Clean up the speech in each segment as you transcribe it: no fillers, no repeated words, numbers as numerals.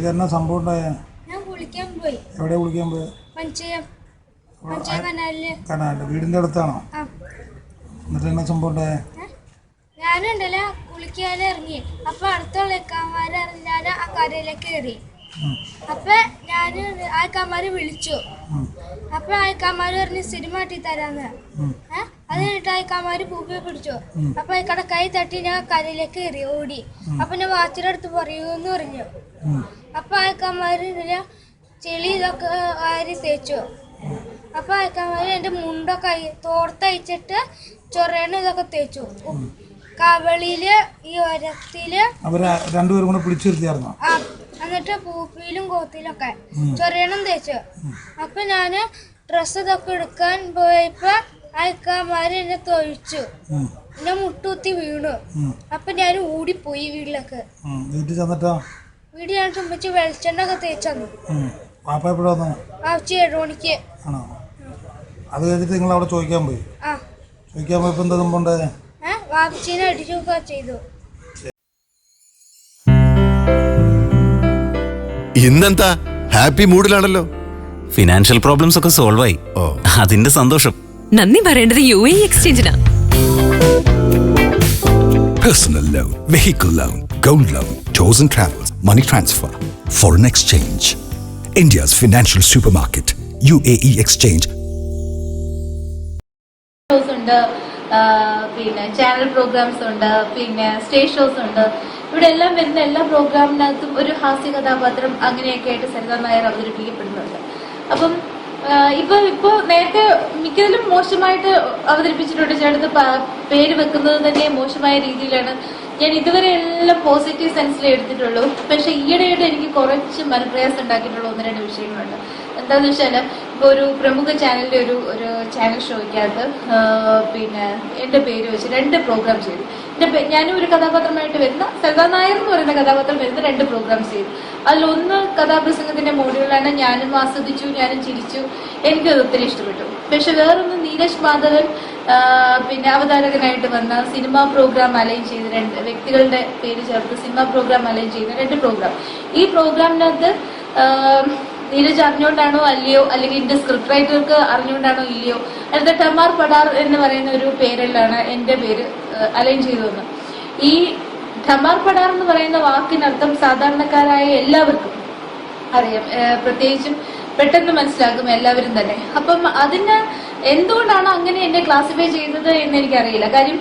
ഇതെന്നാ സംഭവം ഉണ്ടായ? ഞാൻ കുളിക്കാൻ പോയി. എവിടെ കുളിക്കാൻ പോയി? കനാലില്. വീടിന്റെ അടുത്താണോ? എന്നിട്ട് എന്നാ സംഭവം ഉണ്ടായ? ഞാനുണ്ടല്ലോ കുളിക്കാൻ ഇറങ്ങി. അപ്പൊ അടുത്തുള്ള ഇക്കാമാരറിഞ്ഞാല് ആ കരയിലേക്ക് കയറി. അപ്പൊ ഞാന് ആ ഇക്കാമാര് വിളിച്ചു. അപ്പൊ ആ ഇക്കാമാര് പറഞ്ഞ് സിനിമ കാട്ടി തരാന്ന്. അത് കഴിഞ്ഞിട്ട് ആ ഇക്കാമാര് പൂപ്പിയെ പിടിച്ചു. അപ്പൊ ഇക്കടെ കൈ തട്ടി ഞാൻ കരയിലേക്ക് കയറി ഓടി. അപ്പൊ ഞാൻ വാച്ചിന്റെ അടുത്ത് പറയൂന്ന് പറഞ്ഞു. അപ്പൊ ആ ഇക്കാമാര് ചെളി ഇതൊക്കെ വാരി തേച്ചു. അപ്പൊ ആ ഇക്കാമാര് എന്റെ മുണ്ടൊക്കെ തോർത്തയച്ചിട്ട് ചൊറേണ് ഇതൊക്കെ തേച്ചു. കവളിയില് ഈ ഒരത്തില് അവര് രണ്ടുപേരും കൂടെ പിടിച്ചു നിർത്തിയായിരുന്നോ? എന്നിട്ട് പൂപ്പിയിലും കോത്തിലൊക്കെ ചൊറിയണം തേച്ചു. അപ്പൊ ഞാന് ഡ്രസ്സ് ഇതൊക്കെ എടുക്കാൻ പോയപ്പോ അയക്കാമാര് എന്നെ തൊഴിച്ചു. എന്നെ മുട്ടുകുത്തി വീണു. അപ്പൊ ഞാൻ ഓടിപ്പോയി വീട്ടിലേക്ക്. വീട്ടിൽ ഞാൻ ചുമ്മിച്ച് വെളിച്ചെണ്ണ ഒക്കെ തേച്ചു. ആഴ്ച 7 മണിക്ക്. അത് കഴിഞ്ഞിട്ട് നിങ്ങൾ അവിടെ ചോദിക്കാൻ പോയി? ചോദിക്കാൻ പോയപ്പോ എന്താ സംഭവം ഉണ്ടായത്? വാപ്പിച്ചീനെ അടിച്ചൊക്കെ ചെയ്തു. ഇന്നെന്താ ഹാപ്പി മൂഡിലാണല്ലോ? ഫിനാൻഷ്യൽ പ്രോബ്ലംസ് ഒക്കെ സോൾവ് ആയി. അതിന്റെ സന്തോഷം. നന്ദി പറയേണ്ടത് UAE എക്സ്ചേഞ്ചിനാ. Personal loan, vehicle loan, gold loan, tours and travels, money transfer, foreign exchange. India's financial supermarket, UAE Exchange. പിന്നെ ചാനൽ പ്രോഗ്രാംസ് ഉണ്ട്, പിന്നെ സ്റ്റേജ് ഷോസ് ഉണ്ട്. ഇവിടെ എല്ലാം വരുന്ന എല്ലാ പ്രോഗ്രാമിനകത്തും ഒരു ഹാസ്യ കഥാപാത്രം അങ്ങനെയൊക്കെ ആയിട്ട് സരിത നായർ അവതരിപ്പിക്കപ്പെടുന്നുണ്ട്. അപ്പം ഇപ്പൊ നേരത്തെ മിക്കതിലും മോശമായിട്ട് അവതരിപ്പിച്ചിട്ടുണ്ട്. ചേട്ടത്ത് പേര് വെക്കുന്നത് തന്നെ മോശമായ രീതിയിലാണ്. ഞാൻ ഇതുവരെ എല്ലാം പോസിറ്റീവ് സെൻസിലേ എടുത്തിട്ടുള്ളൂ. പക്ഷെ ഈയിടെയായിട്ട് എനിക്ക് കുറച്ച് മനപ്രയാസം ഉണ്ടാക്കിയിട്ടുള്ള 1-2 വിഷയങ്ങളുണ്ട്. എന്താന്ന് വെച്ചാൽ ഇപ്പൊ ഒരു പ്രമുഖ ചാനലിന്റെ ഒരു ചാനൽ ഷോയ്ക്കകത്ത് പിന്നെ എന്റെ പേര് വെച്ച് 2 പ്രോഗ്രാം ചെയ്തു. ഞാനും ഒരു കഥാപാത്രമായിട്ട് വരുന്ന സരിത നായർ എന്ന് പറയുന്ന കഥാപാത്രം വരുന്ന 2 പ്രോഗ്രാം ചെയ്തു. അതിലൊന്ന് കഥാപ്രസംഗത്തിന്റെ മോഡുകളാണ്. ഞാനും ആസ്വദിച്ചു, ഞാനും ചിരിച്ചു, എനിക്കത് ഒത്തിരി ഇഷ്ടപ്പെട്ടു. പക്ഷെ വേറൊന്ന് നീരജ് മാധവൻ പിന്നെ അവതാരകനായിട്ട് വന്ന സിനിമാ പ്രോഗ്രാം അലൈൻ ചെയ്ത് 2 വ്യക്തികളുടെ പേര് ചേർത്ത് സിനിമാ പ്രോഗ്രാം അലൈൻ ചെയ്ത 2 പ്രോഗ്രാം. ഈ പ്രോഗ്രാമിനകത്ത് നീരജ് അറിഞ്ഞുകൊണ്ടാണോ അല്ലയോ, അല്ലെങ്കിൽ എന്റെ സ്ക്രിപ്റ്റ് റൈറ്റർക്ക് അറിഞ്ഞുകൊണ്ടാണോ ഇല്ലയോ, അടുത്ത ടമാർ പടാർ എന്ന് പറയുന്ന ഒരു പേരിലാണ് എന്റെ പേര് അലൈൻ ചെയ്തു വന്നത്. ഈ ടമാർ പടാർ എന്ന് പറയുന്ന വാക്കിനർത്ഥം സാധാരണക്കാരായ എല്ലാവർക്കും അറിയാം, പ്രത്യേകിച്ചും പെട്ടെന്ന് മനസ്സിലാക്കും എല്ലാവരും തന്നെ. അപ്പം അതിന് എന്തുകൊണ്ടാണ് അങ്ങനെ എന്നെ ക്ലാസിഫൈ ചെയ്തത് എന്ന് എനിക്കറിയില്ല. കാര്യം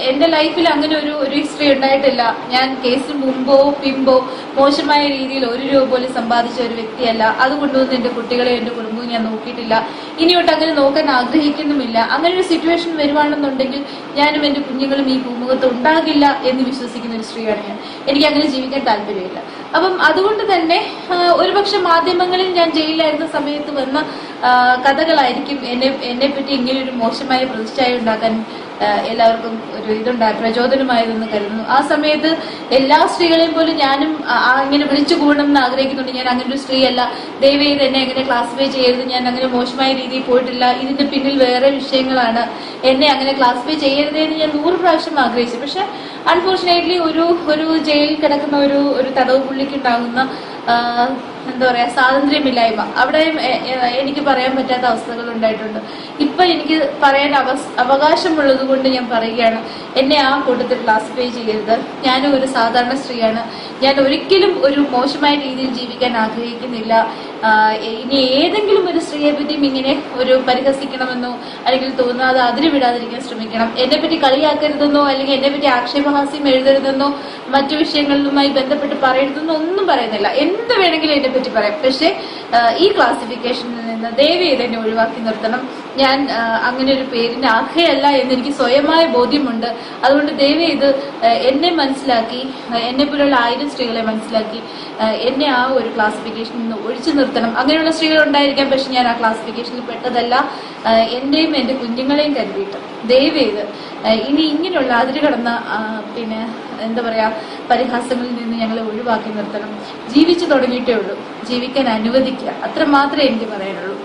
എന്റെ ലൈഫിൽ അങ്ങനെ ഒരു ഹിസ്റ്ററി ഉണ്ടായിട്ടില്ല. ഞാൻ കേസിന് മുമ്പോ പിമ്പോ മോശമായ രീതിയിൽ 1 രൂപ പോലും സമ്പാദിച്ച ഒരു വ്യക്തിയല്ല. അതുകൊണ്ടൊന്നും എന്റെ കുട്ടികളെ എന്റെ കുടുംബവും ഞാൻ നോക്കിയിട്ടില്ല. ഇനിയോട്ട് അങ്ങനെ നോക്കാൻ ആഗ്രഹിക്കുന്നുമില്ല. അങ്ങനെ ഒരു സിറ്റുവേഷൻ വരുവാണെന്നുണ്ടെങ്കിൽ ഞാനും എന്റെ കുഞ്ഞുങ്ങളും ഈ ഭൂമുഖത്ത് ഉണ്ടാകില്ല എന്ന് വിശ്വസിക്കുന്ന ഒരു സ്ത്രീയാണ് ഞാൻ. എനിക്ക് അങ്ങനെ ജീവിക്കാൻ താല്പര്യമില്ല. അപ്പം അതുകൊണ്ട് തന്നെ ഒരുപക്ഷെ മാധ്യമങ്ങളിൽ ഞാൻ ജയിലിലായിരുന്ന സമയത്ത് വന്ന കഥകളായിരിക്കും എന്നെ പറ്റി ഇങ്ങനെ ഒരു മോശമായ പ്രതിച്ഛായ ഉണ്ടാക്കാൻ എല്ലാവർക്കും ഒരു പ്രചോദനമായതെന്ന് കരുതുന്നു. ആ സമയത്ത് എല്ലാ സ്ത്രീകളെയും പോലും ഞാനും ഇങ്ങനെ വിളിച്ചു കൂടണമെന്ന് ആഗ്രഹിക്കുന്നുണ്ട്. ഞാൻ അങ്ങനെ ഒരു സ്ത്രീയല്ല, ദയവേത് എന്നെ എങ്ങനെ ക്ലാസിഫൈ ചെയ്യരുത്, ഞാൻ അങ്ങനെ മോശമായ രീതിയിൽ പോയിട്ടില്ല, ഇതിന്റെ പിന്നിൽ വേറെ വിഷയങ്ങളാണ്, എന്നെ അങ്ങനെ ക്ലാസിഫൈ ചെയ്യരുത് എന്ന് ഞാൻ 100 പ്രാവശ്യം ആഗ്രഹിച്ചു. പക്ഷെ അൺഫോർച്ചുനേറ്റ്ലി ഒരു ജയിലിൽ കിടക്കുന്ന ഒരു തടവ് പുള്ളിക്ക് ഉണ്ടാകുന്ന എന്താ പറയാ സ്വാതന്ത്ര്യമില്ലായ്മ, അവിടെ എനിക്ക് പറയാൻ പറ്റാത്ത അവസ്ഥകൾ ഉണ്ടായിട്ടുണ്ട്. ഇപ്പൊ എനിക്ക് പറയാൻ അവകാശമുള്ളത് കൊണ്ട് ഞാൻ പറയുകയാണ്, എന്നെ ആ കൂട്ടത്തിൽ ക്ലാസിഫൈ ചെയ്യരുത്. ഞാനും ഒരു സാധാരണ സ്ത്രീയാണ്. ഞാൻ ഒരിക്കലും ഒരു മോശമായ രീതിയിൽ ജീവിക്കാൻ ആഗ്രഹിക്കുന്നില്ല. ഇനി ഏതെങ്കിലും ഒരു സ്ത്രീയെ പറ്റിയും ഇങ്ങനെ ഒരു പരിഹസിക്കണമെന്നോ അല്ലെങ്കിൽ തോന്നാതെ അതിന് വിടാതിരിക്കാൻ ശ്രമിക്കണം. എന്നെ പറ്റി കളിയാക്കരുതെന്നോ അല്ലെങ്കിൽ എന്നെ പറ്റി ആക്ഷേപഹാസ്യം എഴുതരുതെന്നോ മറ്റു വിഷയങ്ങളുമായി ബന്ധപ്പെട്ട് പറയരുതെന്നോ ഒന്നും പറയുന്നില്ല. എന്ത് വേണമെങ്കിലും എന്നെ പറ്റി പറയാം. പക്ഷെ ഈ ക്ലാസിഫിക്കേഷനിൽ നിന്ന് ദയവേത് എന്നെ ഒഴിവാക്കി നിർത്തണം. ഞാൻ അങ്ങനെ ഒരു പേരിന് അർഹയല്ല എന്ന് എനിക്ക് സ്വയമായ ബോധ്യമുണ്ട്. അതുകൊണ്ട് ദയവേത് എന്നെ മനസ്സിലാക്കി, എന്നെ പോലുള്ള 1000 സ്ത്രീകളെ മനസ്സിലാക്കി എന്നെ ആ ഒരു ക്ലാസിഫിക്കേഷനിൽ നിന്ന് ഒഴിച്ചു നിർത്തണം. അങ്ങനെയുള്ള സ്ത്രീകൾ ഉണ്ടായിരിക്കാം, പക്ഷെ ഞാൻ ആ ക്ലാസിഫിക്കേഷനിൽ പെട്ടതല്ല. എന്റെയും എന്റെ കുഞ്ഞുങ്ങളെയും കരുതിയിട്ട് ദയവേത് ഇനി ഇങ്ങനെയുള്ള അതിര് കടന്ന പിന്നെ എന്താ പറയാ പരിഹാസങ്ങളിൽ നിന്ന് ഞങ്ങളെ ഒഴിവാക്കി നിർത്തണം. ജീവിച്ചു തുടങ്ങിയിട്ടേ ഉള്ളൂ, ജീവിക്കാൻ അനുവദിക്കുക, അത്ര മാത്രമേ എനിക്ക് പറയാനുള്ളൂ.